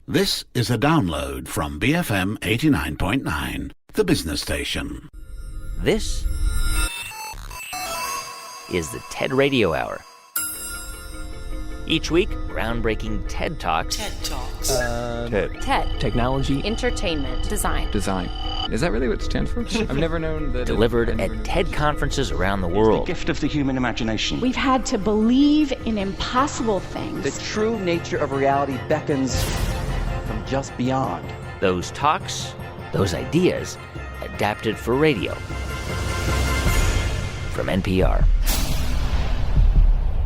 This is a download from BFM 89.9, the business station. This is the TED Radio Hour. Each week, groundbreaking TED Talks. TED Talks. TED. Technology. Entertainment. Design. Is that really what it stands for? I've never known that. Delivered at TED conferences around the world. The gift of the human imagination. We've had to believe in impossible things. The true nature of reality beckons from just beyond. Those talks, those ideas, adapted for radio. From NPR.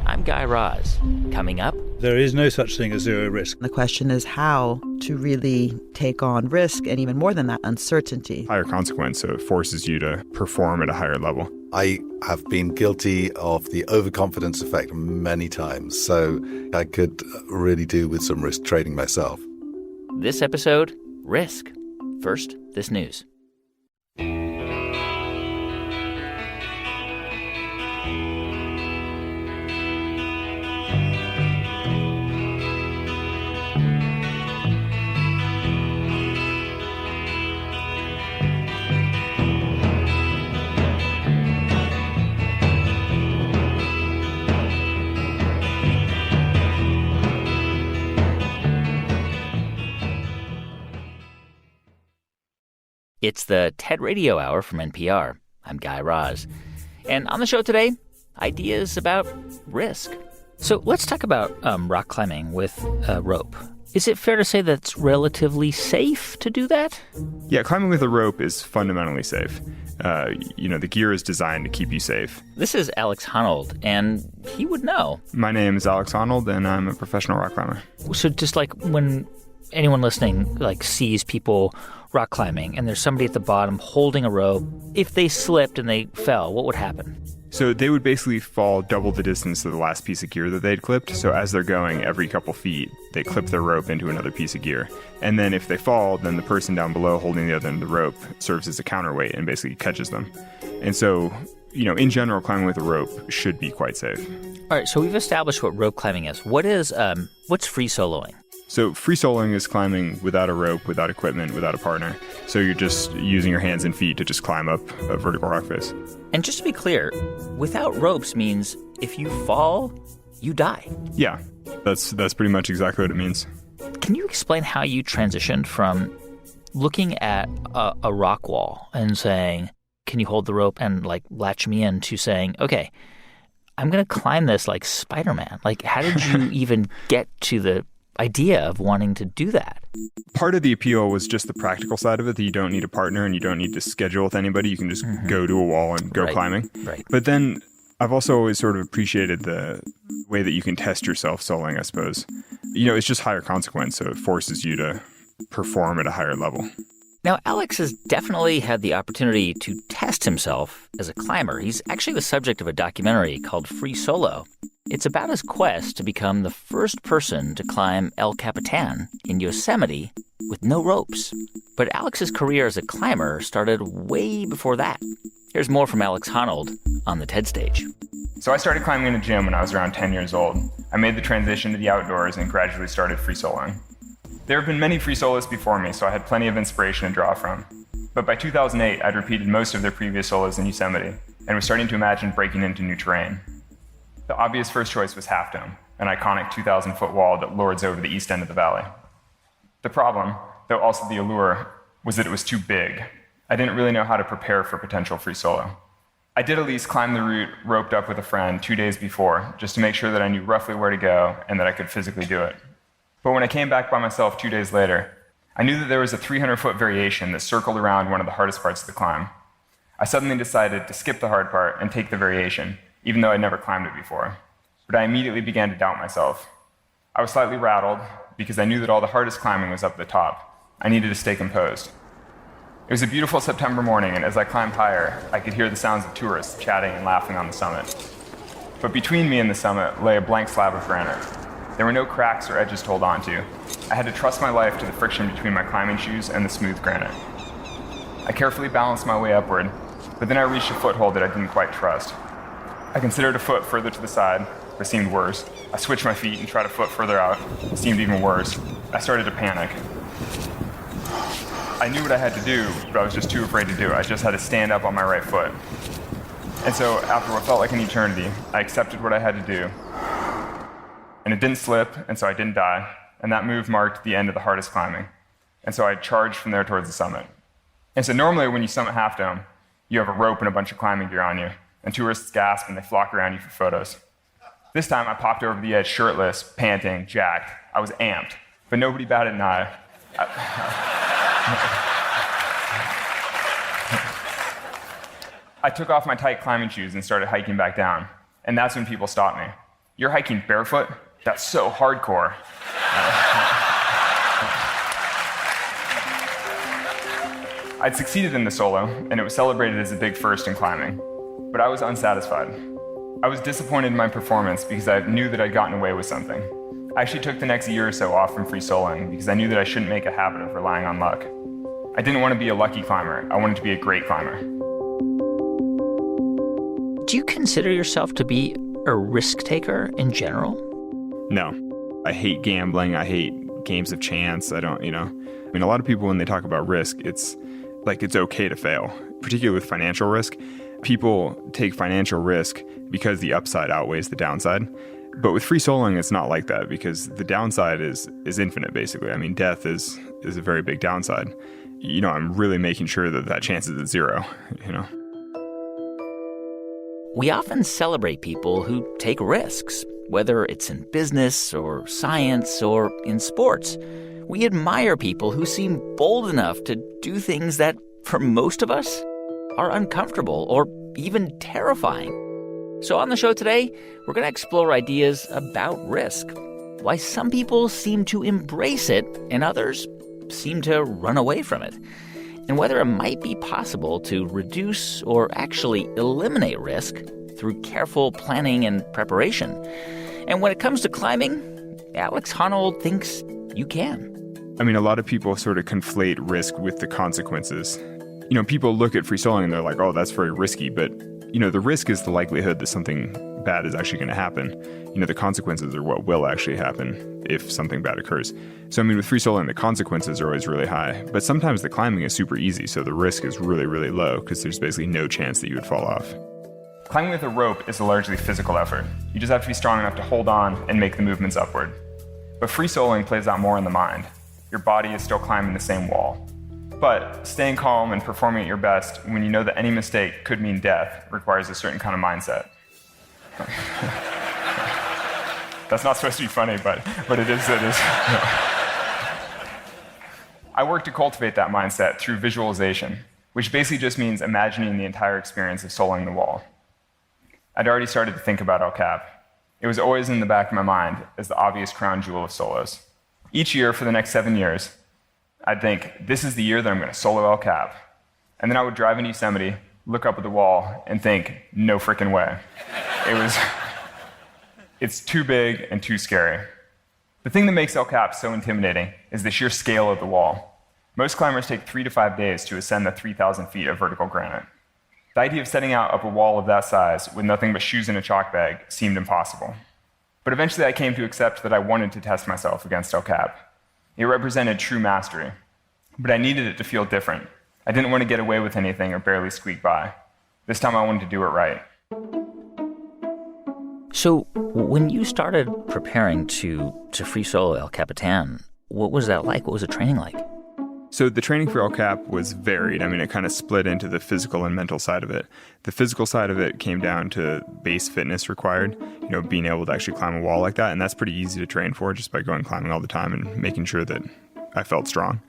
I'm Guy Raz. Coming up, there is no such thing as zero risk. The question is how to really take on risk and even more than that, uncertainty. Higher consequence, so it forces you to perform at a higher level. I have been guilty of the overconfidence effect many times, so I could really do with some risk trading myself. This episode, Risk. First, this news. It's the TED Radio Hour from NPR. I'm Guy Raz. And on the show today, ideas about risk. So let's talk about rock climbing with a rope. Is it fair to say that it's relatively safe to do that? Yeah, climbing with a rope is fundamentally safe. The gear is designed to keep you safe. This is Alex Honnold, and he would know. My name is Alex Honnold, and I'm a professional rock climber. So just like when anyone listening sees people rock climbing and there's somebody at the bottom holding a rope, if they slipped and they fell, what would happen? So they would basically fall double the distance of the last piece of gear that they'd clipped. So as they're going every couple feet, they clip their rope into another piece of gear. And then if they fall, then the person down below holding the other end of the rope serves as a counterweight and basically catches them. And so, in general, climbing with a rope should be quite safe. All right, so we've established what rope climbing is. What's free soloing? So free soloing is climbing without a rope, without equipment, without a partner. So you're just using your hands and feet to just climb up a vertical rock face. And just to be clear, without ropes means if you fall, you die. Yeah, that's pretty much exactly what it means. Can you explain how you transitioned from looking at a rock wall and saying, can you hold the rope and latch me in, to saying, okay, I'm going to climb this like Spider-Man? How did you even get to the idea of wanting to do that? Part of the appeal was just the practical side of it, that you don't need a partner and you don't need to schedule with anybody. You can just go to a wall and go climbing. Right. But then I've also always sort of appreciated the way that you can test yourself soloing, I suppose. It's just higher consequence, so it forces you to perform at a higher level. Now, Alex has definitely had the opportunity to test himself as a climber. He's actually the subject of a documentary called Free Solo. It's about his quest to become the first person to climb El Capitan in Yosemite with no ropes. But Alex's career as a climber started way before that. Here's more from Alex Honnold on the TED stage. So I started climbing in a gym when I was around 10 years old. I made the transition to the outdoors and gradually started free soloing. There have been many free soloists before me, so I had plenty of inspiration to draw from. But by 2008, I'd repeated most of their previous solos in Yosemite and was starting to imagine breaking into new terrain. The obvious first choice was Half Dome, an iconic 2,000-foot wall that lords over the east end of the valley. The problem, though also the allure, was that it was too big. I didn't really know how to prepare for potential free solo. I did at least climb the route roped up with a friend 2 days before, just to make sure that I knew roughly where to go and that I could physically do it. But when I came back by myself 2 days later, I knew that there was a 300-foot variation that circled around one of the hardest parts of the climb. I suddenly decided to skip the hard part and take the variation, even though I'd never climbed it before. But I immediately began to doubt myself. I was slightly rattled because I knew that all the hardest climbing was up at the top. I needed to stay composed. It was a beautiful September morning, and as I climbed higher, I could hear the sounds of tourists chatting and laughing on the summit. But between me and the summit lay a blank slab of granite. There were no cracks or edges to hold onto. I had to trust my life to the friction between my climbing shoes and the smooth granite. I carefully balanced my way upward, but then I reached a foothold that I didn't quite trust. I considered a foot further to the side, but it seemed worse. I switched my feet and tried a foot further out. It seemed even worse. I started to panic. I knew what I had to do, but I was just too afraid to do it. I just had to stand up on my right foot. And so after what felt like an eternity, I accepted what I had to do. And it didn't slip, and so I didn't die. And that move marked the end of the hardest climbing. And so I charged from there towards the summit. And so normally when you summit Half Dome, you have a rope and a bunch of climbing gear on you, and tourists gasp and they flock around you for photos. This time I popped over the edge shirtless, panting, jacked. I was amped, but nobody batted an eye. I took off my tight climbing shoes and started hiking back down. And that's when people stopped me. You're hiking barefoot? That's so hardcore. I'd succeeded in the solo, and it was celebrated as a big first in climbing. But I was unsatisfied. I was disappointed in my performance because I knew that I'd gotten away with something. I actually took the next year or so off from free soloing because I knew that I shouldn't make a habit of relying on luck. I didn't want to be a lucky climber. I wanted to be a great climber. Do you consider yourself to be a risk taker in general? No. I hate gambling. I hate games of chance. I don't, I mean, a lot of people, when they talk about risk, it's like it's okay to fail, particularly with financial risk. People take financial risk because the upside outweighs the downside. But with free soloing, it's not like that because the downside is infinite, basically. I mean, death is a very big downside. I'm really making sure that chance is at zero, We often celebrate people who take risks, whether it's in business or science or in sports. We admire people who seem bold enough to do things that, for most of us, are uncomfortable or even terrifying. So on the show today, we're going to explore ideas about risk, why some people seem to embrace it and others seem to run away from it, and whether it might be possible to reduce or actually eliminate risk through careful planning and preparation. And when it comes to climbing, Alex Honnold thinks you can. I mean, a lot of people sort of conflate risk with the consequences. People look at free soloing and they're like, oh, that's very risky. But, the risk is the likelihood that something bad is actually going to happen. The consequences are what will actually happen if something bad occurs. So, with free soloing, the consequences are always really high. But sometimes the climbing is super easy. So the risk is really, really low because there's basically no chance that you would fall off. Climbing with a rope is a largely physical effort. You just have to be strong enough to hold on and make the movements upward. But free soloing plays out more in the mind. Your body is still climbing the same wall. But staying calm and performing at your best when you know that any mistake could mean death requires a certain kind of mindset. That's not supposed to be funny, but it is. I work to cultivate that mindset through visualization, which basically just means imagining the entire experience of soloing the wall. I'd already started to think about El Cap. It was always in the back of my mind as the obvious crown jewel of solos. Each year for the next 7 years, I'd think, this is the year that I'm going to solo El Cap. And then I would drive in Yosemite, look up at the wall, and think, no frickin' way. It's too big and too scary. The thing that makes El Cap so intimidating is the sheer scale of the wall. Most climbers take 3 to 5 days to ascend the 3,000 feet of vertical granite. The idea of setting out up a wall of that size with nothing but shoes and a chalk bag seemed impossible. But eventually I came to accept that I wanted to test myself against El Cap. It represented true mastery, but I needed it to feel different. I didn't want to get away with anything or barely squeak by. This time I wanted to do it right. So when you started preparing to free solo El Capitan, what was that like? What was the training like? So the training for El Cap was varied. It kind of split into the physical and mental side of it. The physical side of it came down to base fitness required, being able to actually climb a wall like that. And that's pretty easy to train for just by going climbing all the time and making sure that I felt strong.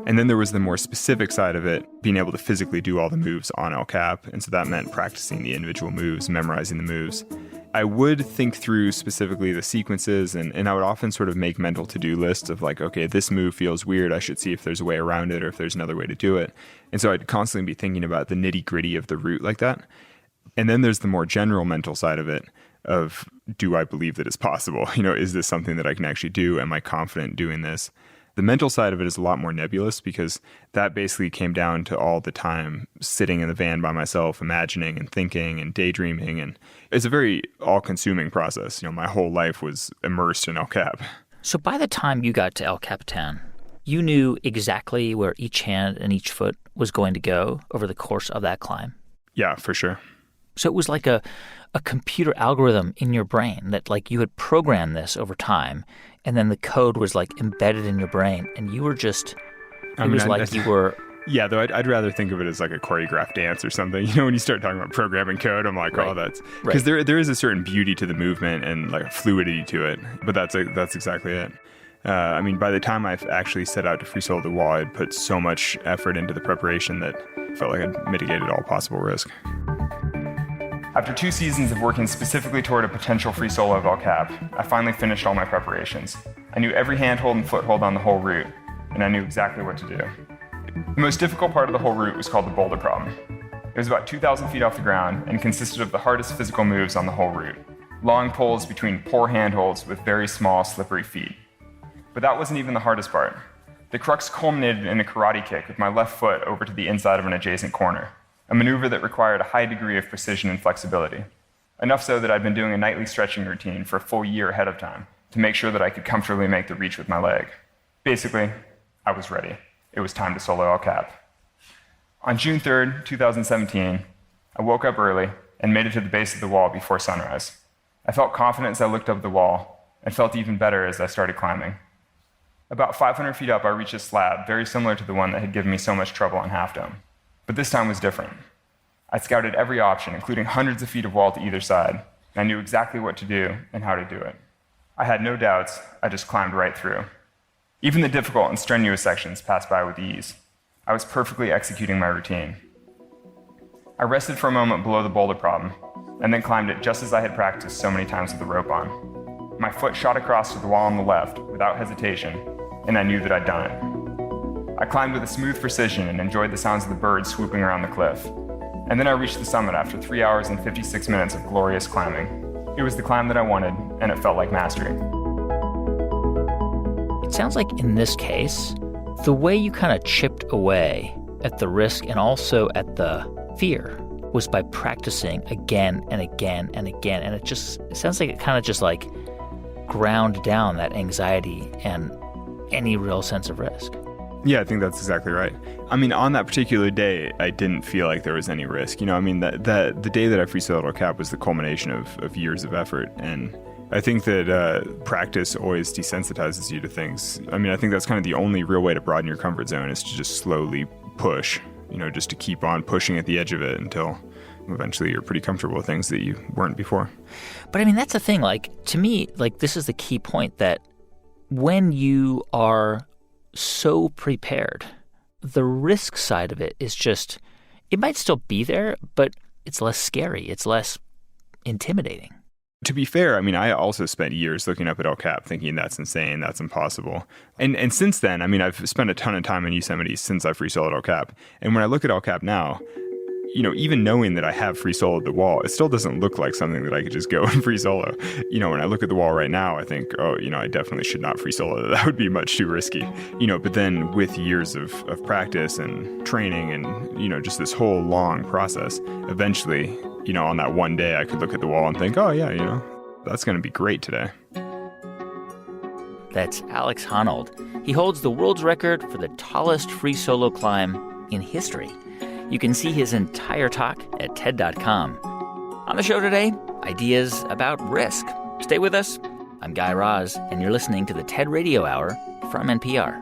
And then there was the more specific side of it, being able to physically do all the moves on El Cap. And so that meant practicing the individual moves, memorizing the moves. I would think through specifically the sequences, and I would often sort of make mental to-do lists of like, okay, this move feels weird. I should see if there's a way around it or if there's another way to do it. And so I'd constantly be thinking about the nitty-gritty of the route like that. And then there's the more general mental side of it of, do I believe that it's possible? Is this something that I can actually do? Am I confident doing this? The mental side of it is a lot more nebulous because that basically came down to all the time sitting in the van by myself, imagining and thinking and daydreaming. And it's a very all-consuming process. My whole life was immersed in El Cap. So by the time you got to El Capitan, you knew exactly where each hand and each foot was going to go over the course of that climb? Yeah, for sure. So it was like a computer algorithm in your brain that like you had programmed this over time, and then the code was like embedded in your brain, and you were just, you were... Yeah, though I'd rather think of it as like a choreographed dance or something. You know, when you start talking about programming code, I'm like, oh, that's... Because there is a certain beauty to the movement and like a fluidity to it, but that's exactly it. I mean, by the time I actually set out to free solo the wall, I'd put so much effort into the preparation that I felt like I'd mitigated all possible risk. After 2 seasons of working specifically toward a potential free solo of El Cap, I finally finished all my preparations. I knew every handhold and foothold on the whole route, and I knew exactly what to do. The most difficult part of the whole route was called the boulder problem. It was about 2,000 feet off the ground and consisted of the hardest physical moves on the whole route. Long pulls between poor handholds with very small, slippery feet. But that wasn't even the hardest part. The crux culminated in a karate kick with my left foot over to the inside of an adjacent corner, a maneuver that required a high degree of precision and flexibility. Enough so that I'd been doing a nightly stretching routine for a full year ahead of time to make sure that I could comfortably make the reach with my leg. Basically, I was ready. It was time to solo El Cap. On June 3rd, 2017, I woke up early and made it to the base of the wall before sunrise. I felt confident as I looked up the wall and felt even better as I started climbing. About 500 feet up, I reached a slab very similar to the one that had given me so much trouble on Half Dome. But this time was different. I scouted every option, including hundreds of feet of wall to either side, and I knew exactly what to do and how to do it. I had no doubts. I just climbed right through. Even the difficult and strenuous sections passed by with ease. I was perfectly executing my routine. I rested for a moment below the boulder problem, and then climbed it just as I had practiced so many times with the rope on. My foot shot across to the wall on the left without hesitation, and I knew that I'd done it. I climbed with a smooth precision and enjoyed the sounds of the birds swooping around the cliff. And then I reached the summit after 3 hours and 56 minutes of glorious climbing. It was the climb that I wanted, and it felt like mastery. It sounds like in this case, the way you kind of chipped away at the risk and also at the fear was by practicing again and again and again. And it sounds like it kind of just like ground down that anxiety and any real sense of risk. Yeah, I think that's exactly right. I mean, on that particular day, I didn't feel like there was any risk. You know, I mean, the day that I free soloed El Cap was the culmination of years of effort. And I think that practice always desensitizes you to things. I mean, I think that's kind of the only real way to broaden your comfort zone is to just slowly push, you know, just to keep on pushing at the edge of it until eventually you're pretty comfortable with things that you weren't before. But I mean, that's the thing. Like, to me, like, this is the key point that when you are so prepared, the risk side of it is just, it might still be there, but it's less scary. It's less intimidating. To be fair, I mean, I also spent years looking up at El Cap thinking that's insane, that's impossible. And since then, I mean, I've spent a ton of time in Yosemite since I free soloed El Cap. And when I look at El Cap now, you know, even knowing that I have free soloed the wall, it still doesn't look like something that I could just go and free solo. You know, when I look at the wall right now, I think, oh, you know, I definitely should not free solo. That would be much too risky. You know, but then with years of practice and training and, you know, just this whole long process, eventually, you know, on that one day, I could look at the wall and think, oh, yeah, you know, that's going to be great today. That's Alex Honnold. He holds the world's record for the tallest free solo climb in history. You can see his entire talk at TED.com. On the show today, ideas about risk. Stay with us. I'm Guy Raz, and you're listening to the TED Radio Hour from NPR.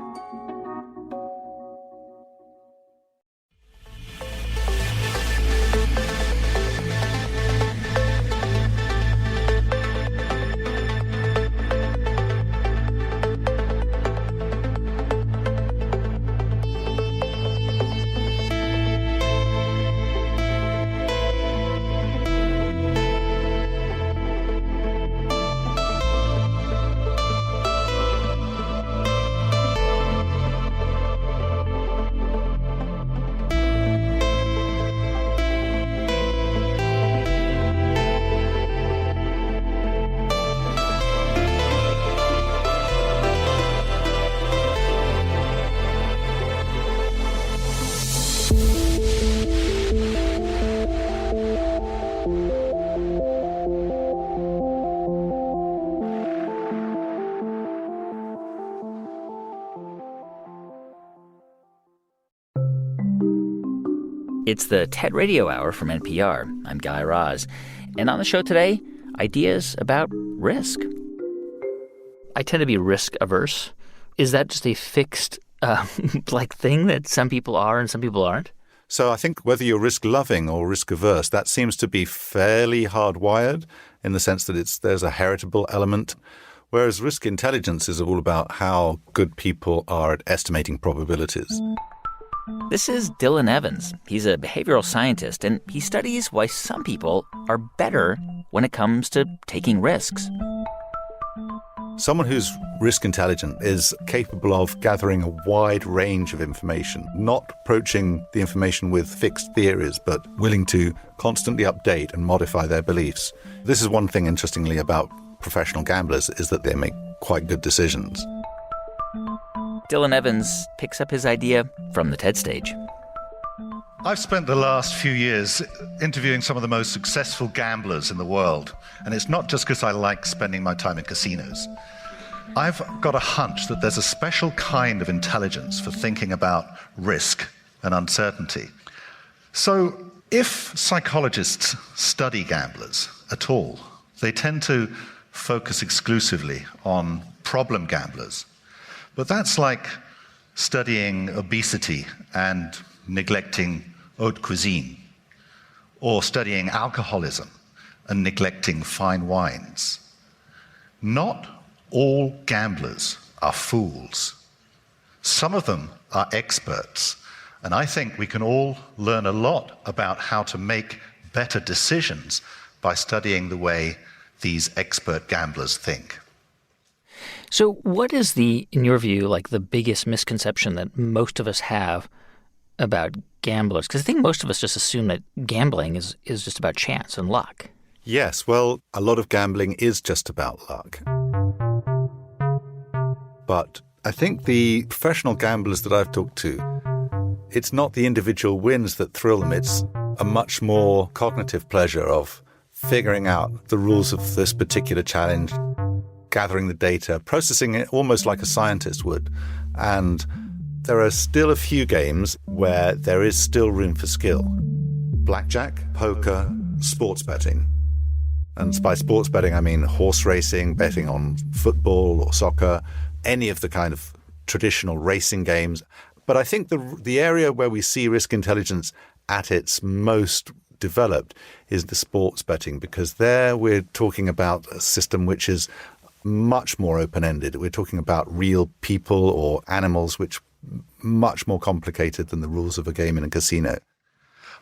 It's the TED Radio Hour from NPR. I'm Guy Raz. And on the show today, ideas about risk. I tend to be risk averse. Is that just a fixed thing that some people are and some people aren't? So I think whether you're risk-loving or risk-averse, that seems to be fairly hardwired in the sense that there's a heritable element, whereas risk intelligence is all about how good people are at estimating probabilities. This is Dylan Evans. He's a behavioral scientist, and he studies why some people are better when it comes to taking risks. Someone who's risk intelligent is capable of gathering a wide range of information, not approaching the information with fixed theories, but willing to constantly update and modify their beliefs. This is one thing, interestingly, about professional gamblers, is that they make quite good decisions. Dylan Evans picks up his idea from the TED stage. I've spent the last few years interviewing some of the most successful gamblers in the world, and it's not just because I like spending my time in casinos. I've got a hunch that there's a special kind of intelligence for thinking about risk and uncertainty. So if psychologists study gamblers at all, they tend to focus exclusively on problem gamblers. But that's like studying obesity and neglecting haute cuisine, or studying alcoholism and neglecting fine wines. Not all gamblers are fools. Some of them are experts, and I think we can all learn a lot about how to make better decisions by studying the way these expert gamblers think. So what is in your view, the biggest misconception that most of us have about gamblers? Because I think most of us just assume that gambling is just about chance and luck. Yes, well, a lot of gambling is just about luck. But I think the professional gamblers that I've talked to, it's not the individual wins that thrill them. It's a much more cognitive pleasure of figuring out the rules of this particular challenge, gathering the data, processing it almost like a scientist would. And there are still a few games where there is still room for skill. Blackjack, poker, sports betting. And by sports betting, I mean horse racing, betting on football or soccer, any of the kind of traditional racing games. But I think the area where we see risk intelligence at its most developed is the sports betting, because there we're talking about a system which is much more open-ended. We're talking about real people or animals, which much more complicated than the rules of a game in a casino.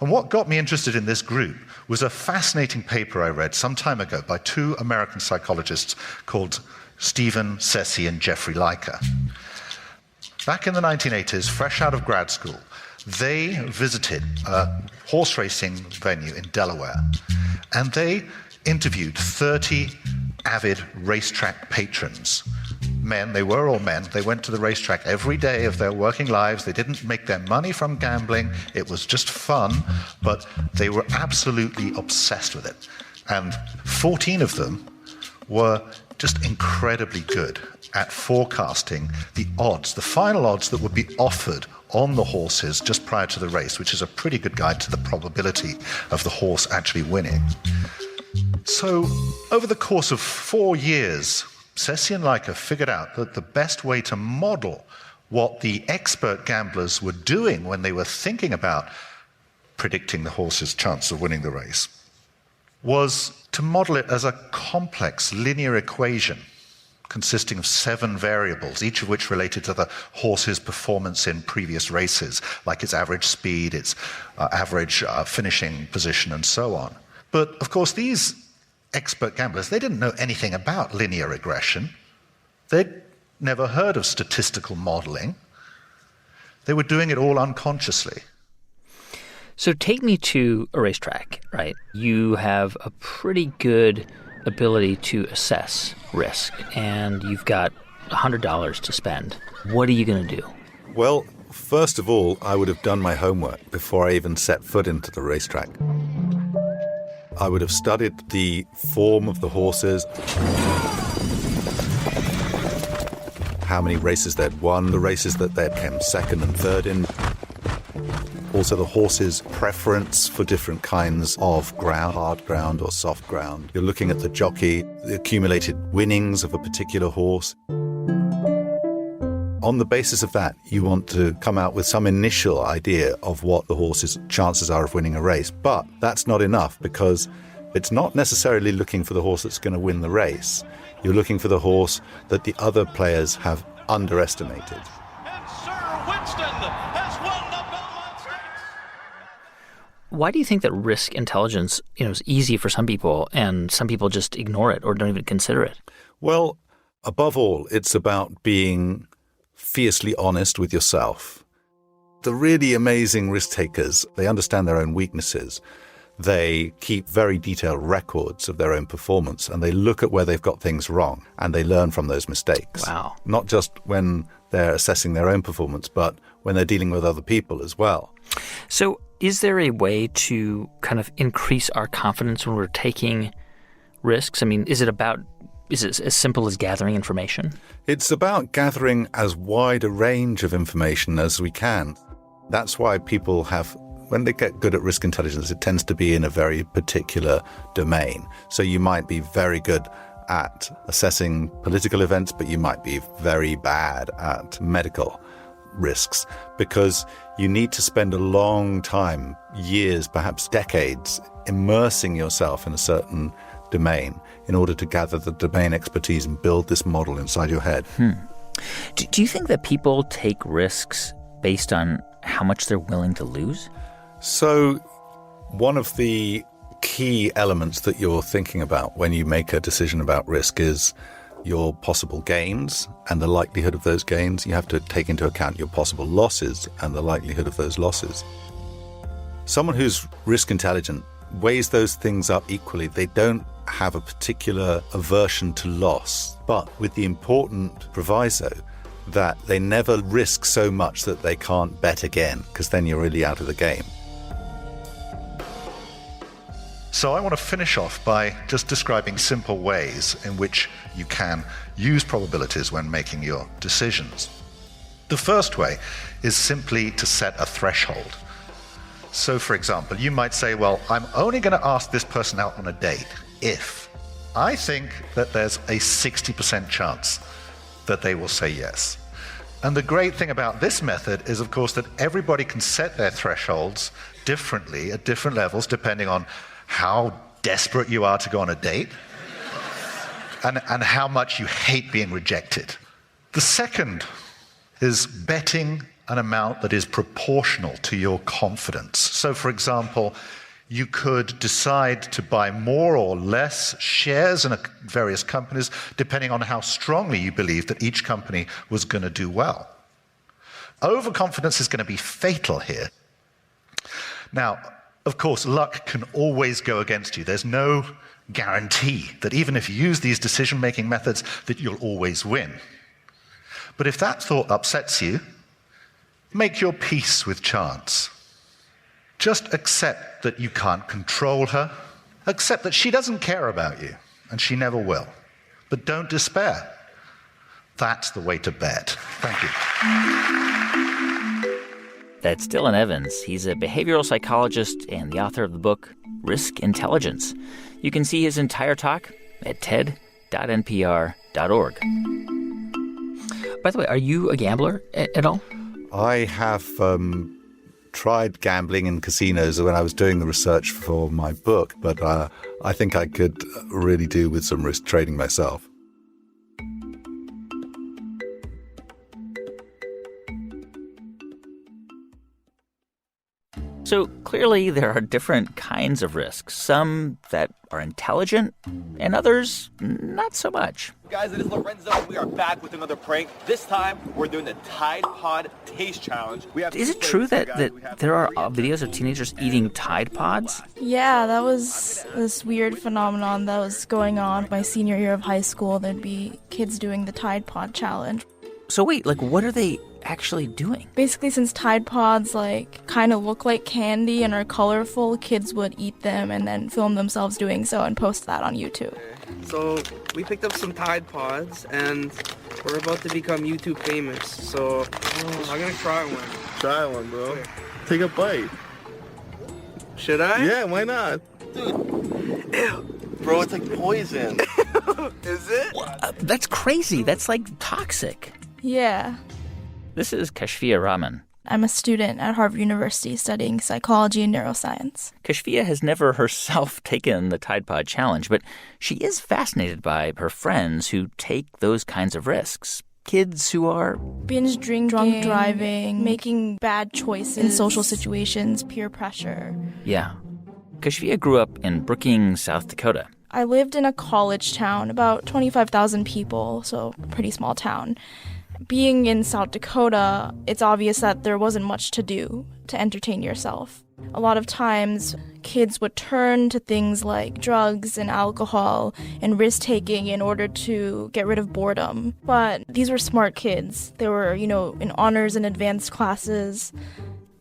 And what got me interested in this group was a fascinating paper I read some time ago by two American psychologists called Stephen Sessi and Jeffrey Leica. Back in the 1980s, fresh out of grad school, they visited a horse racing venue in Delaware, and they interviewed 30 avid racetrack patrons. Men, they were all men. They went to the racetrack every day of their working lives. They didn't make their money from gambling. It was just fun, but they were absolutely obsessed with it. And 14 of them were just incredibly good at forecasting the odds, the final odds that would be offered on the horses just prior to the race, which is a pretty good guide to the probability of the horse actually winning. So over the course of 4 years, Sessi and Leica figured out that the best way to model what the expert gamblers were doing when they were thinking about predicting the horse's chance of winning the race was to model it as a complex linear equation consisting of 7 variables, each of which related to the horse's performance in previous races, like its average speed, its average finishing position, and so on. But of course, these expert gamblers, they didn't know anything about linear regression. They'd never heard of statistical modeling. They were doing it all unconsciously. So take me to a racetrack, right? You have a pretty good ability to assess risk, and you've got $100 to spend. What are you going to do? Well, first of all, I would have done my homework before I even set foot into the racetrack. I would have studied the form of the horses, how many races they'd won, the races that they'd come second and third in, also the horse's preference for different kinds of ground, hard ground or soft ground. You're looking at the jockey, the accumulated winnings of a particular horse. On the basis of that, you want to come out with some initial idea of what the horse's chances are of winning a race. But that's not enough, because it's not necessarily looking for the horse that's going to win the race. You're looking for the horse that the other players have underestimated. Why do you think that risk intelligence, is easy for some people and some people just ignore it or don't even consider it? Well, above all, it's about being fiercely honest with yourself. The really amazing risk takers, they understand their own weaknesses. They keep very detailed records of their own performance, and they look at where they've got things wrong, and they learn from those mistakes. Wow. Not just when they're assessing their own performance, but when they're dealing with other people as well. So is there a way to kind of increase our confidence when we're taking risks? I mean, is it as simple as gathering information? It's about gathering as wide a range of information as we can. That's why people have, when they get good at risk intelligence, it tends to be in a very particular domain. So you might be very good at assessing political events, but you might be very bad at medical risks, because you need to spend a long time, years, perhaps decades, immersing yourself in a certain domain in order to gather the domain expertise and build this model inside your head. Do you think that people take risks based on how much they're willing to lose? So one of the key elements that you're thinking about when you make a decision about risk is your possible gains and the likelihood of those gains. You have to take into account your possible losses and the likelihood of those losses. Someone who's risk intelligent weighs those things up equally. They don't have a particular aversion to loss, but with the important proviso that they never risk so much that they can't bet again, because then you're really out of the game. So I want to finish off by just describing simple ways in which you can use probabilities when making your decisions. The first way is simply to set a threshold. So, for example, you might say, well, I'm only going to ask this person out on a date if I think that there's a 60% chance that they will say yes. And the great thing about this method is, of course, that everybody can set their thresholds differently at different levels, depending on how desperate you are to go on a date and how much you hate being rejected. The second is betting an amount that is proportional to your confidence. So, for example, you could decide to buy more or less shares in various companies depending on how strongly you believe that each company was going to do well. Overconfidence is going to be fatal here. Now, of course, luck can always go against you. There's no guarantee that even if you use these decision-making methods that you'll always win. But if that thought upsets you, make your peace with chance. Just accept that you can't control her. Accept that she doesn't care about you, and she never will. But don't despair. That's the way to bet. Thank you. That's Dylan Evans. He's a behavioral psychologist and the author of the book Risk Intelligence. You can see his entire talk at ted.npr.org. By the way, are you a gambler at all? I have tried gambling in casinos when I was doing the research for my book, but I think I could really do with some risk trading myself. So clearly there are different kinds of risks, some that are intelligent and others not so much. Guys, it is Lorenzo. We are back with another prank. This time, we're doing the Tide Pod Taste Challenge. Is it true that there are videos of teenagers eating Tide Pods? Yeah, that was this weird phenomenon that was going on my senior year of high school. There'd be kids doing the Tide Pod Challenge. So wait, what are they actually doing? Basically, since Tide Pods kind of look like candy and are colorful, kids would eat them and then film themselves doing so and post that on YouTube. So we picked up some Tide Pods and we're about to become YouTube famous. So I'm gonna try one. Try one, bro. take a bite. Should I? Yeah, why not? Bro, it's like poison. Is it? That's crazy. That's like toxic. Yeah. This is Kashfia Rahman. I'm a student at Harvard University studying psychology and neuroscience. Kashfia has never herself taken the Tide Pod Challenge, but she is fascinated by her friends who take those kinds of risks. Kids who are binge drinking, drunk driving, making bad choices in social situations, peer pressure. Yeah. Kashfia grew up in Brookings, South Dakota. I lived in a college town, about 25,000 people, so a pretty small town. Being in South Dakota, it's obvious that there wasn't much to do to entertain yourself. A lot of times, kids would turn to things like drugs and alcohol and risk-taking in order to get rid of boredom. But these were smart kids. They were, in honors and advanced classes.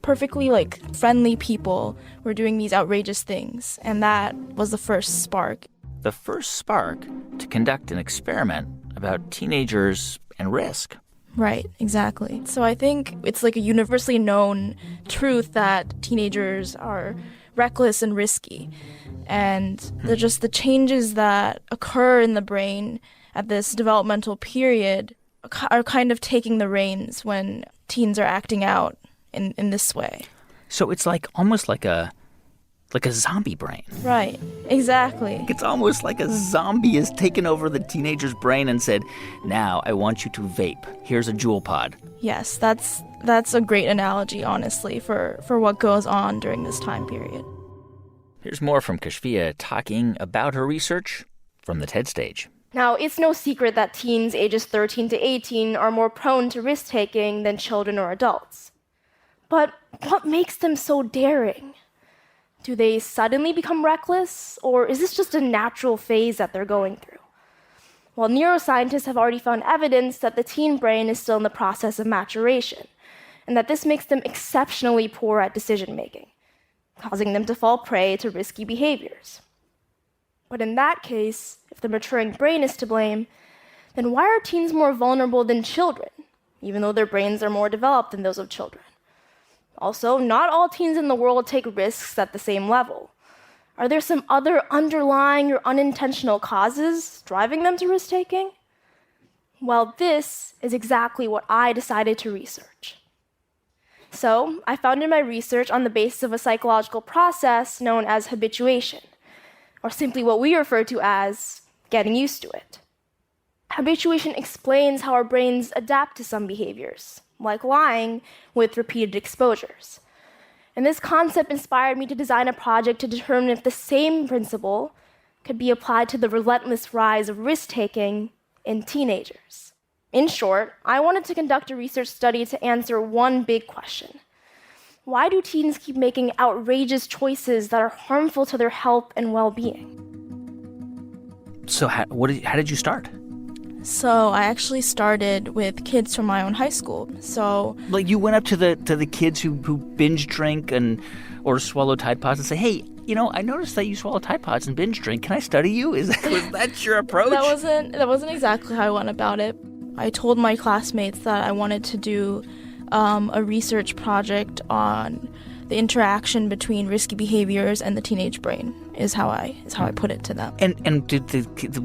Perfectly, friendly people were doing these outrageous things. And that was the first spark. The first spark to conduct an experiment about teenagers and risk. Right, exactly. So I think it's like a universally known truth that teenagers are reckless and risky. And the changes that occur in the brain at this developmental period are kind of taking the reins when teens are acting out in this way. So it's almost like a zombie brain. Right, exactly. It's almost like a zombie has taken over the teenager's brain and said, now I want you to vape. Here's a Juul pod. Yes, that's a great analogy, honestly, for what goes on during this time period. Here's more from Kashfia talking about her research from the TED stage. Now, it's no secret that teens ages 13 to 18 are more prone to risk-taking than children or adults. But what makes them so daring? Do they suddenly become reckless, or is this just a natural phase that they're going through? Well, neuroscientists have already found evidence that the teen brain is still in the process of maturation, and that this makes them exceptionally poor at decision-making, causing them to fall prey to risky behaviors. But in that case, if the maturing brain is to blame, then why are teens more vulnerable than children, even though their brains are more developed than those of children? Also, not all teens in the world take risks at the same level. Are there some other underlying or unintentional causes driving them to risk-taking? Well, this is exactly what I decided to research. So, I founded my research on the basis of a psychological process known as habituation, or simply what we refer to as getting used to it. Habituation explains how our brains adapt to some behaviors, like lying, with repeated exposures. And this concept inspired me to design a project to determine if the same principle could be applied to the relentless rise of risk-taking in teenagers. In short, I wanted to conduct a research study to answer one big question. Why do teens keep making outrageous choices that are harmful to their health and well-being? So how did you start? So I actually started with kids from my own high school. So you went up to the kids who binge drink or swallow Tide Pods and say, hey, I noticed that you swallow Tide Pods and binge drink. Can I study you? Was that your approach? That wasn't exactly how I went about it. I told my classmates that I wanted to do a research project on the interaction between risky behaviors and the teenage brain is how I put it to them. And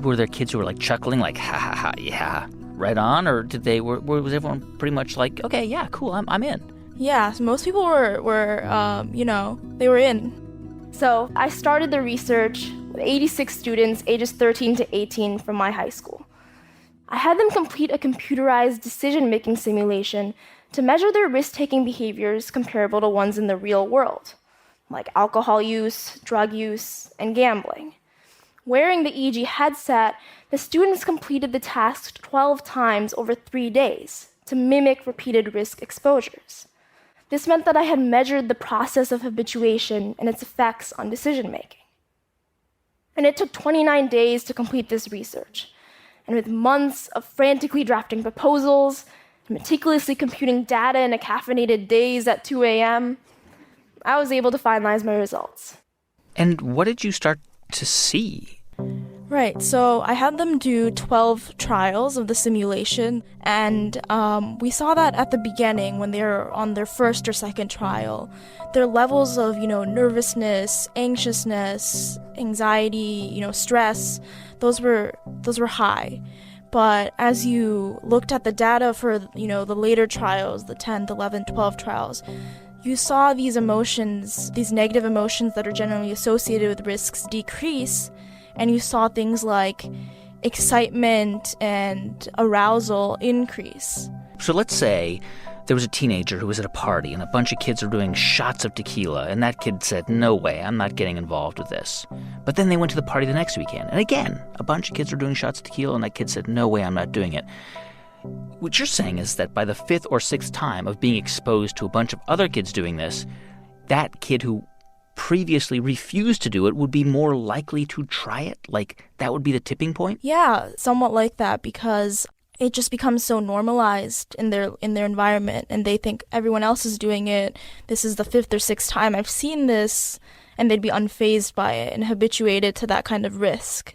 were there kids who were chuckling ha ha ha yeah right on, or was everyone pretty much okay, yeah, cool, I'm in? Yeah, so most people were they were in. So I started the research with 86 students ages 13 to 18 from my high school. I had them complete a computerized decision-making simulation to measure their risk-taking behaviors comparable to ones in the real world, like alcohol use, drug use, and gambling. Wearing the EEG headset, the students completed the task 12 times over 3 days to mimic repeated risk exposures. This meant that I had measured the process of habituation and its effects on decision-making. And it took 29 days to complete this research. And with months of frantically drafting proposals, meticulously computing data in a caffeinated daze at 2 a.m., I was able to finalize my results. And what did you start to see? Right, so I had them do 12 trials of the simulation, and we saw that at the beginning when they were on their first or second trial. Their levels of, nervousness, anxiousness, anxiety, stress, those were high. But as you looked at the data for, the later trials, the 10th, 11th, 12th trials, you saw these emotions, these negative emotions that are generally associated with risks decrease, and you saw things like excitement and arousal increase. So let's say there was a teenager who was at a party and a bunch of kids were doing shots of tequila, and that kid said, no way, I'm not getting involved with this. But then they went to the party the next weekend, and again, a bunch of kids were doing shots of tequila, and that kid said, no way, I'm not doing it. What you're saying is that by the 5th or 6th time of being exposed to a bunch of other kids doing this, that kid who previously refused to do it would be more likely to try it? Like, that would be the tipping point? Yeah, somewhat like that, because it just becomes so normalized in their environment, and they think everyone else is doing it. This is the 5th or 6th time I've seen this, and they'd be unfazed by it and habituated to that kind of risk.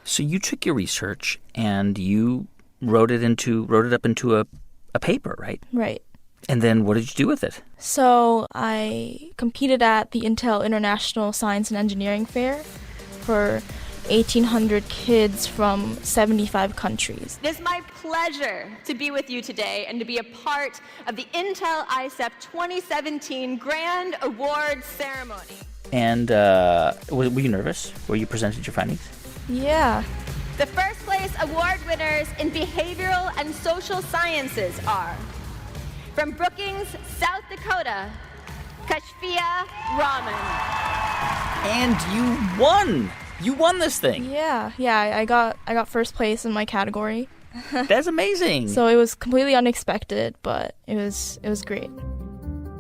So you took your research and you wrote it up into a paper, right? Right. And then what did you do with it? So I competed at the Intel International Science and Engineering Fair for 1,800 kids from 75 countries. It is my pleasure to be with you today and to be a part of the Intel ICEP 2017 Grand Awards Ceremony. And were you nervous where you presented your findings? Yeah. The first place award winners in behavioral and social sciences are from Brookings, South Dakota, Kashfia Rahman. And you won! You won this thing! Yeah, I got first place in my category. That's amazing! So it was completely unexpected, but it was great.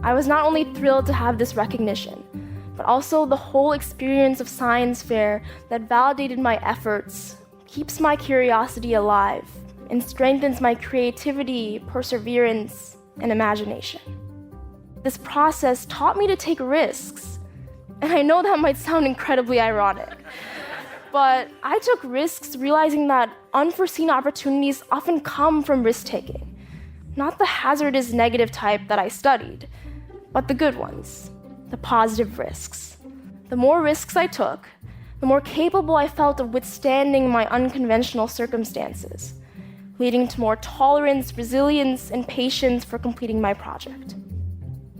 I was not only thrilled to have this recognition, but also the whole experience of science fair that validated my efforts, keeps my curiosity alive, and strengthens my creativity, perseverance, and imagination. This process taught me to take risks, and I know that might sound incredibly ironic, but I took risks realizing that unforeseen opportunities often come from risk-taking, not the hazardous negative type that I studied, but the good ones, the positive risks. The more risks I took, the more capable I felt of withstanding my unconventional circumstances, leading to more tolerance, resilience, and patience for completing my project.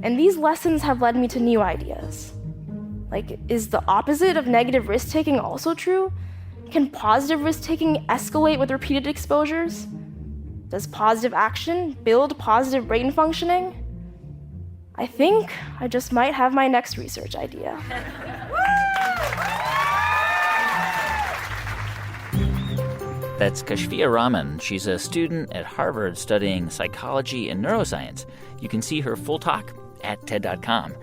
And these lessons have led me to new ideas. Like, is the opposite of negative risk-taking also true? Can positive risk-taking escalate with repeated exposures? Does positive action build positive brain functioning? I think I just might have my next research idea. That's Kashfia Rahman. She's a student at Harvard studying psychology and neuroscience. You can see her full talk at TED.com.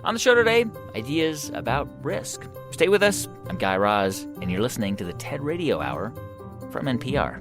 On the show today, ideas about risk. Stay with us. I'm Guy Raz, and you're listening to the TED Radio Hour from NPR.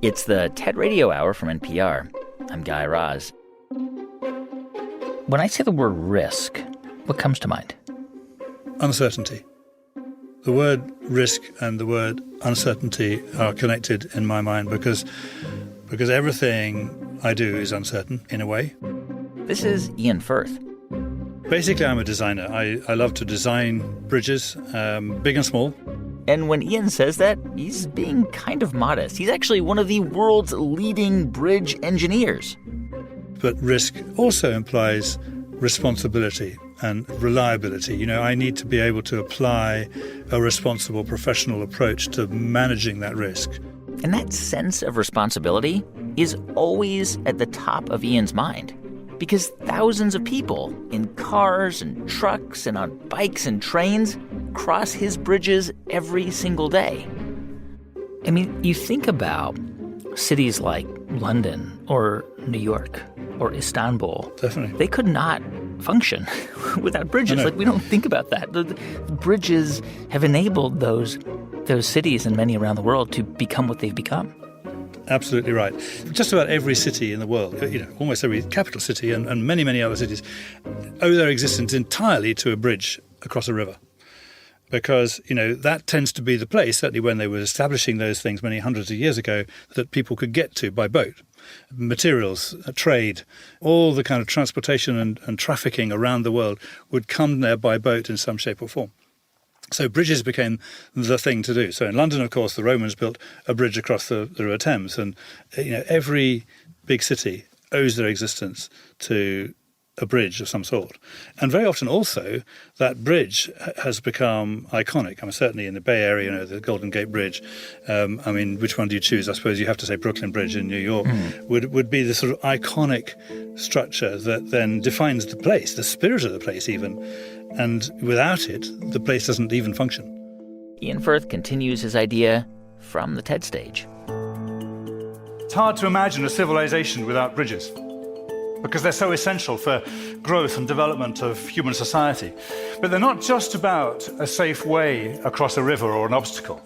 It's the TED Radio Hour from NPR. I'm Guy Raz. When I say the word risk, what comes to mind? Uncertainty. The word risk and the word uncertainty are connected in my mind because everything I do is uncertain in a way. This is Ian Firth. Basically, I'm a designer. I love to design bridges, big and small. And when Ian says that, he's being kind of modest. He's actually one of the world's leading bridge engineers. But risk also implies responsibility and reliability. You know, I need to be able to apply a responsible professional approach to managing that risk. And that sense of responsibility is always at the top of Ian's mind. Because thousands of people in cars and trucks and on bikes and trains cross his bridges every single day. I mean, you think about cities like London or New York or Istanbul. Definitely. They could not function without bridges. Like, we don't think about that. The bridges have enabled those cities and many around the world to become what they've become. Absolutely right. Just about every city in the world, you know, almost every capital city and many, many other cities owe their existence entirely to a bridge across a river. Because, you know, that tends to be the place, certainly when they were establishing those things many hundreds of years ago, that people could get to by boat. Materials, trade, all the kind of transportation and trafficking around the world would come there by boat in some shape or form. So bridges became the thing to do. So in London, of course, the Romans built a bridge across the River Thames. And, you know, every big city owes their existence to a bridge of some sort. And very often also that bridge has become iconic. I mean, certainly in the Bay Area, you know, the Golden Gate Bridge. I mean, which one do you choose? I suppose you have to say Brooklyn Bridge in New York would be the sort of iconic structure that then defines the place, the spirit of the place even. And without it, the place doesn't even function. Ian Firth continues his idea from the TED stage. It's hard to imagine a civilization without bridges, because they're so essential for growth and development of human society. But they're not just about a safe way across a river or an obstacle.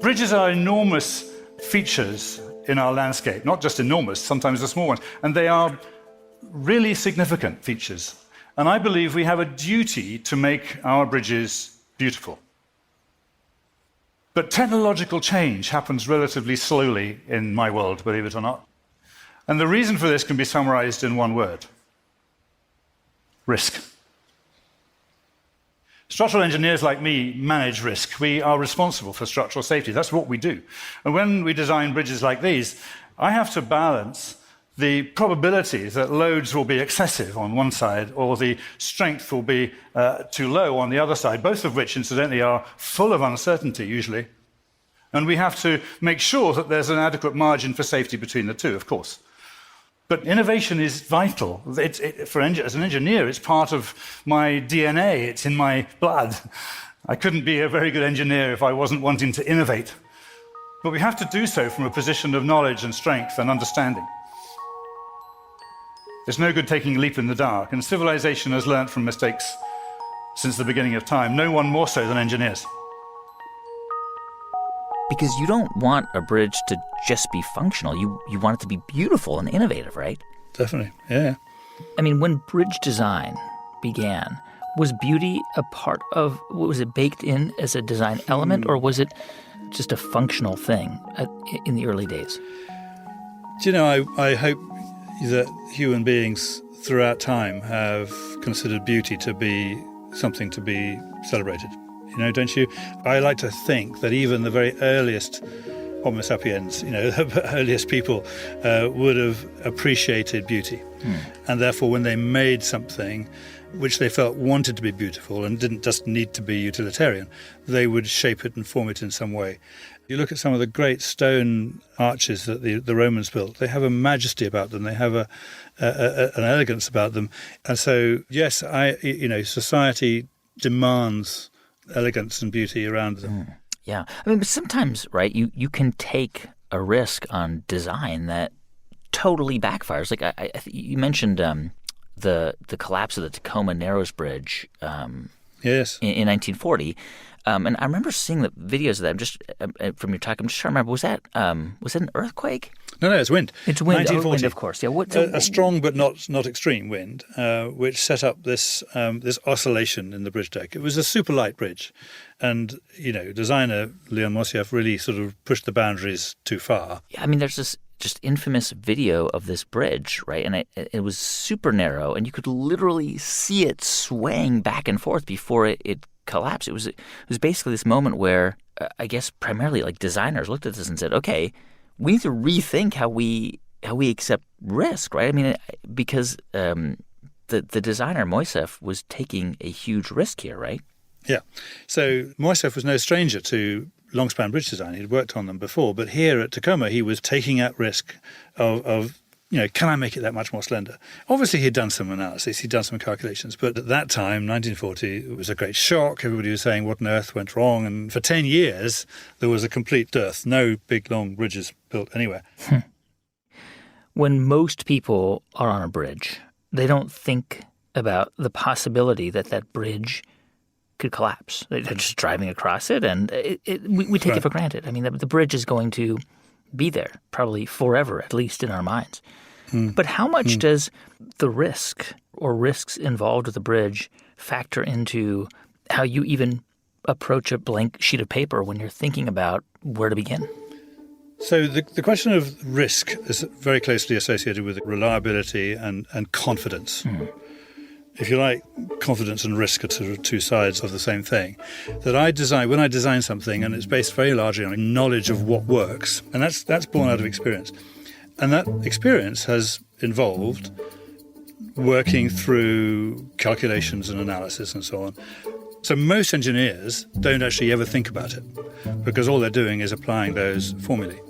Bridges are enormous features in our landscape, not just enormous, sometimes they're small ones, and they are really significant features. And I believe we have a duty to make our bridges beautiful. But technological change happens relatively slowly in my world, believe it or not. And the reason for this can be summarized in one word: risk. Structural engineers like me manage risk. We are responsible for structural safety. That's what we do. And when we design bridges like these, I have to balance the probability that loads will be excessive on one side or the strength will be too low on the other side, both of which, incidentally, are full of uncertainty usually. And we have to make sure that there's an adequate margin for safety between the two, of course. But innovation is vital. As an engineer, it's part of my DNA. It's in my blood. I couldn't be a very good engineer if I wasn't wanting to innovate. But we have to do so from a position of knowledge and strength and understanding. There's no good taking a leap in the dark, and civilization has learnt from mistakes since the beginning of time, no one more so than engineers. Because you don't want a bridge to just be functional. You want it to be beautiful and innovative, right? Definitely, yeah. I mean, when bridge design began, was beauty a part of, was it baked in as a design element, or was it just a functional thing in the early days? Do you know, I hope that human beings throughout time have considered beauty to be something to be celebrated. You know, don't you? I like to think that even the very earliest Homo sapiens, you know, the earliest people would have appreciated beauty. And therefore, when they made something which they felt wanted to be beautiful and didn't just need to be utilitarian, they would shape it and form it in some way. You look at some of the great stone arches that the Romans built, they have a majesty about them, they have an elegance about them. And so, yes, society demands elegance and beauty around them. Yeah. I mean, but sometimes, right, you can take a risk on design that totally backfires. Like you mentioned the collapse of the Tacoma Narrows Bridge yes. in 1940. And I remember seeing the videos of that. I'm just from your talk, I'm just trying to remember, was that an earthquake? No, it's wind. It's wind. 1940. Wind, of course. Yeah. A strong but not extreme wind, which set up this oscillation in the bridge deck. It was a super light bridge, and designer Leon Moisseiff really sort of pushed the boundaries too far. Yeah, I mean, there's this just infamous video of this bridge, right? And it was super narrow, and you could literally see it swaying back and forth before it collapsed. It was basically this moment where I guess primarily like designers looked at this and said, okay, we need to rethink how we accept risk, right? I mean, because the designer Moisseiff was taking a huge risk here, right? Yeah. So Moisseiff was no stranger to long-span bridge design. He'd worked on them before, but here at Tacoma, he was taking out risk of can I make it that much more slender? Obviously, he'd done some analysis, he'd done some calculations, but at that time, 1940, it was a great shock. Everybody was saying, what on earth went wrong? And for 10 years, there was a complete dearth. No big, long bridges built anywhere. When most people are on a bridge, they don't think about the possibility that bridge could collapse. They're just driving across it, and we take it for granted. I mean, the bridge is going to be there probably forever, at least in our minds. But how much does the risk or risks involved with the bridge factor into how you even approach a blank sheet of paper when you're thinking about where to begin? So the question of risk is very closely associated with reliability and confidence. If you like, confidence and risk are sort of two sides of the same thing. When I design something, and it's based very largely on knowledge of what works, and that's born out of experience. And that experience has involved working through calculations and analysis and so on. So most engineers don't actually ever think about it because all they're doing is applying those formulae.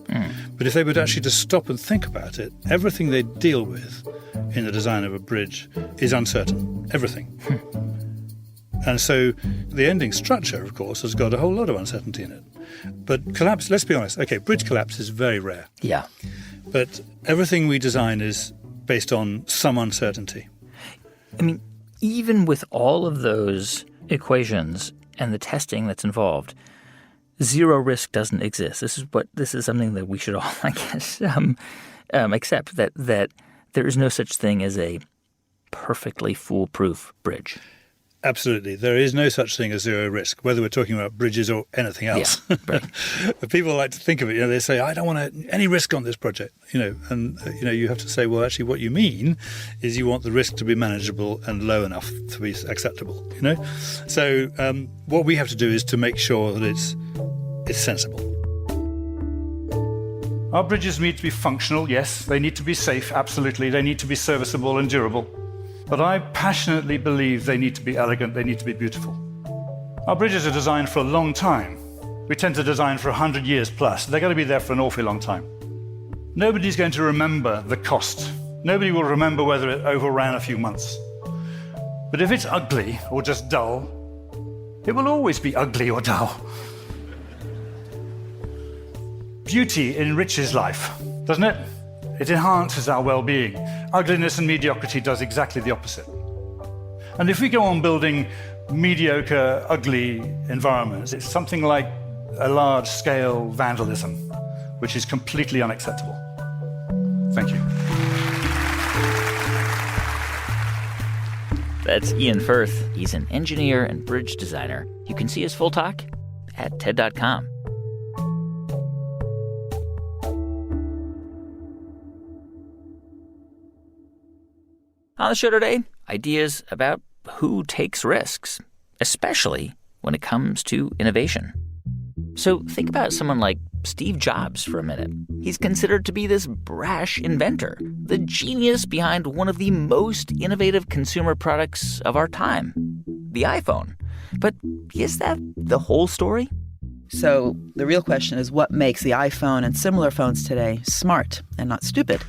But if they would actually just stop and think about it, everything they deal with in the design of a bridge is uncertain. Everything. And so the ending structure, of course, has got a whole lot of uncertainty in it. But collapse, let's be honest, okay, bridge collapse is very rare. Yeah. But everything we design is based on some uncertainty. I mean, even with all of those equations and the testing that's involved, zero risk doesn't exist. This is something that we should all, I guess, accept that there is no such thing as a perfectly foolproof bridge. Absolutely. There is no such thing as zero risk, whether we're talking about bridges or anything else. Yeah, right. But people like to think of it, they say, I don't want any risk on this project, and you have to say, well, actually what you mean is you want the risk to be manageable and low enough to be acceptable, So what we have to do is to make sure that it's sensible. Our bridges need to be functional, yes. They need to be safe, absolutely. They need to be serviceable and durable. But I passionately believe they need to be elegant, they need to be beautiful. Our bridges are designed for a long time. We tend to design for 100 years plus. They're going to be there for an awfully long time. Nobody's going to remember the cost. Nobody will remember whether it overran a few months. But if it's ugly or just dull, it will always be ugly or dull. Beauty enriches life, doesn't it? It enhances our well-being. Ugliness and mediocrity does exactly the opposite. And if we go on building mediocre, ugly environments, it's something like a large-scale vandalism, which is completely unacceptable. Thank you. That's Ian Firth. He's an engineer and bridge designer. You can see his full talk at TED.com. On the show today, ideas about who takes risks, especially when it comes to innovation. So think about someone like Steve Jobs for a minute. He's considered to be this brash inventor, the genius behind one of the most innovative consumer products of our time, the iPhone. But is that the whole story? So the real question is, what makes the iPhone and similar phones today smart and not stupid?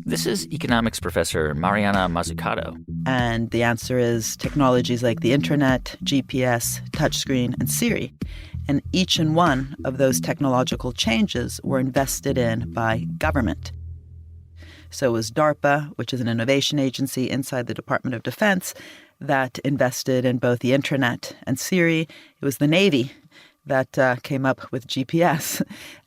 This is economics professor Mariana Mazzucato. And the answer is technologies like the internet, GPS, touchscreen, and Siri. And each and one of those technological changes were invested in by government. So it was DARPA, which is an innovation agency inside the Department of Defense, that invested in both the internet and Siri. It was the Navy that came up with GPS.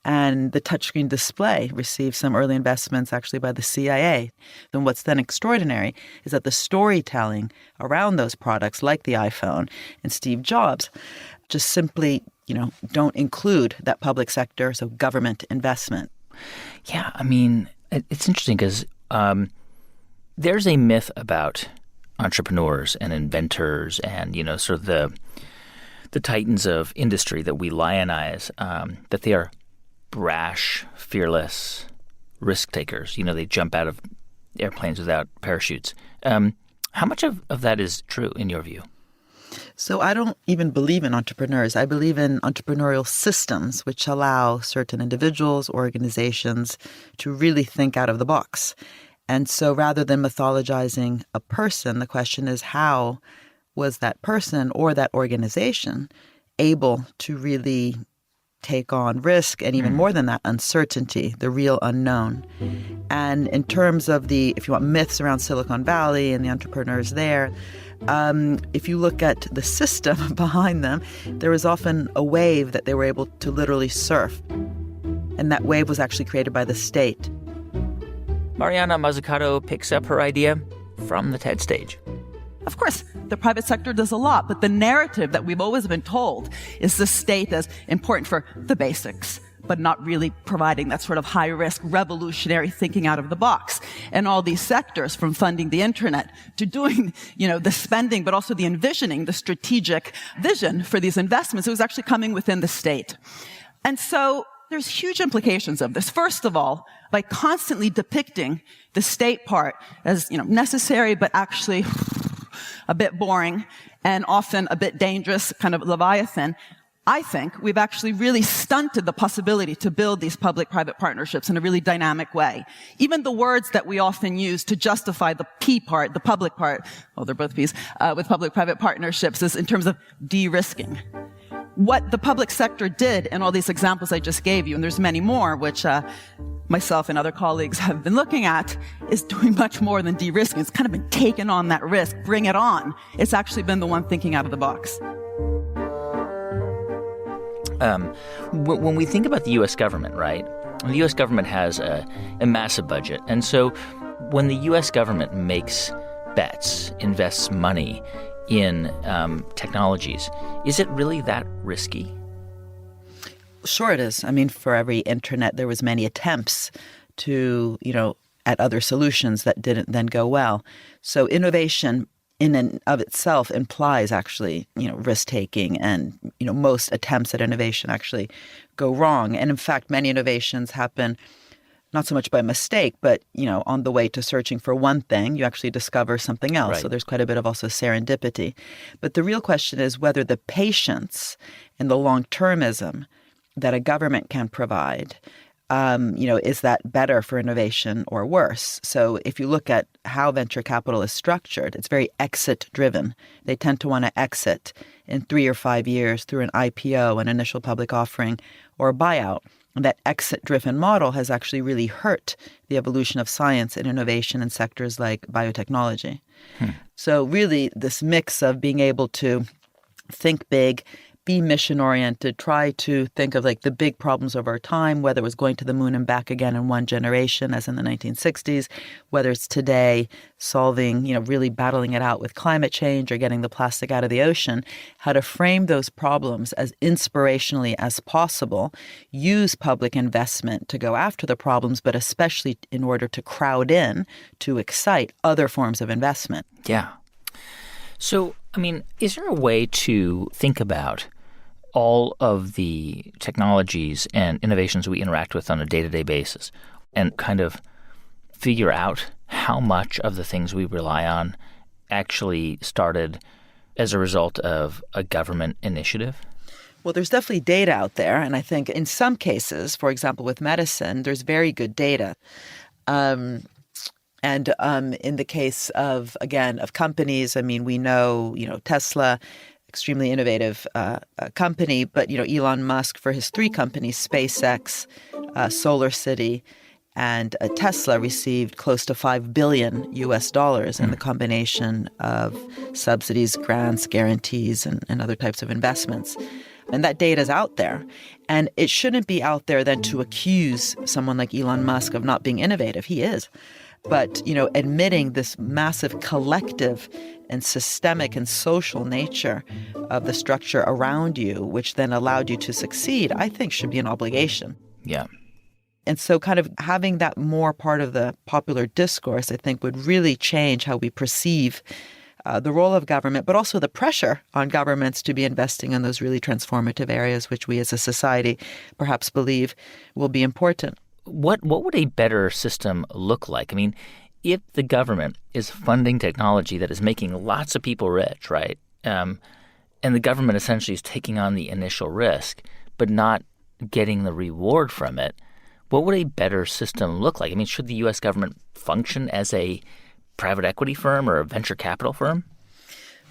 And the touchscreen display received some early investments actually by the CIA. And what's then extraordinary is that the storytelling around those products, like the iPhone and Steve Jobs, just simply, don't include that public sector, so government investment. Yeah, I mean, It's interesting because there's a myth about entrepreneurs and inventors and, sort of the titans of industry that we lionize, that they are brash, fearless risk takers. They jump out of airplanes without parachutes. How much of that is true in your view? So I don't even believe in entrepreneurs. I believe in entrepreneurial systems which allow certain individuals, organizations to really think out of the box. And so rather than mythologizing a person, the question is how was that person or that organization able to really take on risk and even more than that, uncertainty, the real unknown. And in terms of if you want, myths around Silicon Valley and the entrepreneurs there, if you look at the system behind them, there was often a wave that they were able to literally surf. And that wave was actually created by the state. Mariana Mazzucato picks up her idea from the TED stage. Of course, the private sector does a lot, but the narrative that we've always been told is the state as important for the basics, but not really providing that sort of high-risk, revolutionary thinking out of the box. And all these sectors, from funding the internet to doing, the spending, but also the envisioning, the strategic vision for these investments, it was actually coming within the state. And so there's huge implications of this. First of all, by constantly depicting the state part as, necessary, but actually a bit boring and often a bit dangerous, kind of Leviathan, I think we've actually really stunted the possibility to build these public-private partnerships in a really dynamic way. Even the words that we often use to justify the P part, the public part, well, they're both P's, with public-private partnerships is in terms of de-risking. What the public sector did in all these examples I just gave you, and there's many more, which myself and other colleagues have been looking at, is doing much more than de-risking. It's kind of been taken on that risk, bring it on. It's actually been the one thinking out of the box. When we think about the U.S. government, right, the U.S. government has a massive budget. And so when the U.S. government makes bets, invests money in technologies, is it really that risky? Sure it is. I mean, for every internet, there was many attempts to, at other solutions that didn't then go well. So innovation in and of itself implies actually, risk-taking, and, most attempts at innovation actually go wrong. And in fact, many innovations happen not so much by mistake, but, on the way to searching for one thing, you actually discover something else. Right. So there's quite a bit of also serendipity. But the real question is whether the patience and the long-termism that a government can provide, is that better for innovation or worse? So if you look at how venture capital is structured, it's very exit-driven. They tend to want to exit in 3 or 5 years through an IPO, an initial public offering, or a buyout. And that exit-driven model has actually really hurt the evolution of science and innovation in sectors like biotechnology. So really, this mix of being able to think big, be mission-oriented, try to think of the big problems of our time, whether it was going to the moon and back again in one generation, as in the 1960s, whether it's today solving, really battling it out with climate change or getting the plastic out of the ocean, how to frame those problems as inspirationally as possible, use public investment to go after the problems, but especially in order to crowd in, to excite other forms of investment. Yeah. So, is there a way to think about all of the technologies and innovations we interact with on a day-to-day basis and kind of figure out how much of the things we rely on actually started as a result of a government initiative? Well, there's definitely data out there. And I think in some cases, for example, with medicine, there's very good data. And in the case of, again, of companies, we know, Tesla, extremely innovative company, but, Elon Musk, for his 3 companies, SpaceX, SolarCity, and Tesla, received close to $5 billion in the combination of subsidies, grants, guarantees, and other types of investments. And that data is out there. And it shouldn't be out there then to accuse someone like Elon Musk of not being innovative. He is. But, admitting this massive collective and systemic and social nature of the structure around you, which then allowed you to succeed, I think should be an obligation. Yeah. And so kind of having that more part of the popular discourse, I think, would really change how we perceive the role of government, but also the pressure on governments to be investing in those really transformative areas, which we as a society perhaps believe will be important. What would a better system look like? I mean, if the government is funding technology that is making lots of people rich, right, and the government essentially is taking on the initial risk, but not getting the reward from it, what would a better system look like? I mean, should the U.S. government function as a private equity firm or a venture capital firm?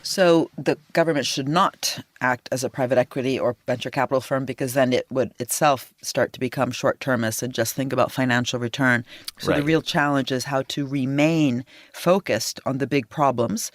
So the government should not act as a private equity or venture capital firm, because then it would itself start to become short-termist and just think about financial return. So the real challenge is how to remain focused on the big problems.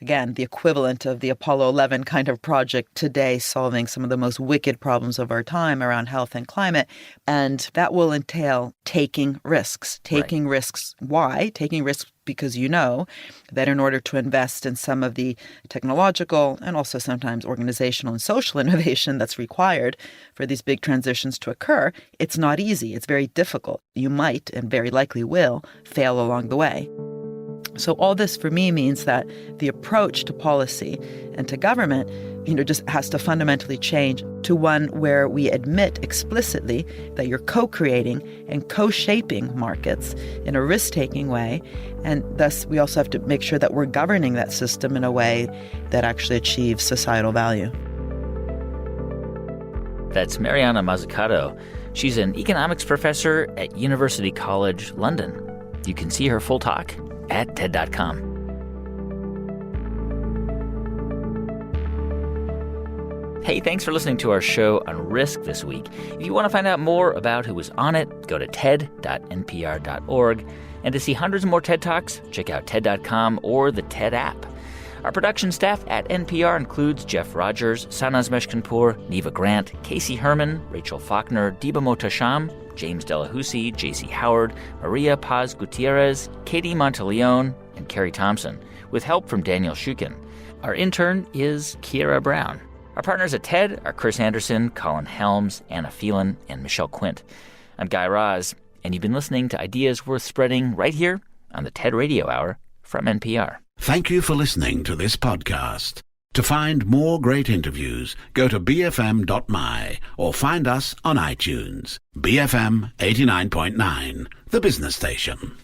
Again, the equivalent of the Apollo 11 kind of project today, solving some of the most wicked problems of our time around health and climate. And that will entail taking risks. Taking risks. Why? Taking risks because you know that in order to invest in some of the technological and also sometimes organizational and social innovation that's required for these big transitions to occur, it's not easy. It's very difficult. You might, and very likely will, fail along the way. So all this for me means that the approach to policy and to government, just has to fundamentally change to one where we admit explicitly that you're co-creating and co-shaping markets in a risk-taking way. And thus, we also have to make sure that we're governing that system in a way that actually achieves societal value. That's Mariana Mazzucato. She's an economics professor at University College London. You can see her full talk at TED.com. Hey, thanks for listening to our show on risk this week. If you want to find out more about who was on it, go to ted.npr.org. And to see hundreds more TED Talks, check out TED.com or the TED app. Our production staff at NPR includes Jeff Rogers, Sanaz Meshkinpour, Neva Grant, Casey Herman, Rachel Faulkner, Diba Motasham, James Delahousie, J.C. Howard, Maria Paz Gutierrez, Katie Monteleone, and Carrie Thompson, with help from Daniel Shukin. Our intern is Kiera Brown. Our partners at TED are Chris Anderson, Colin Helms, Anna Phelan, and Michelle Quint. I'm Guy Raz, and you've been listening to Ideas Worth Spreading right here on the TED Radio Hour from NPR. Thank you for listening to this podcast. To find more great interviews, go to bfm.my or find us on iTunes. BFM 89.9, the business station.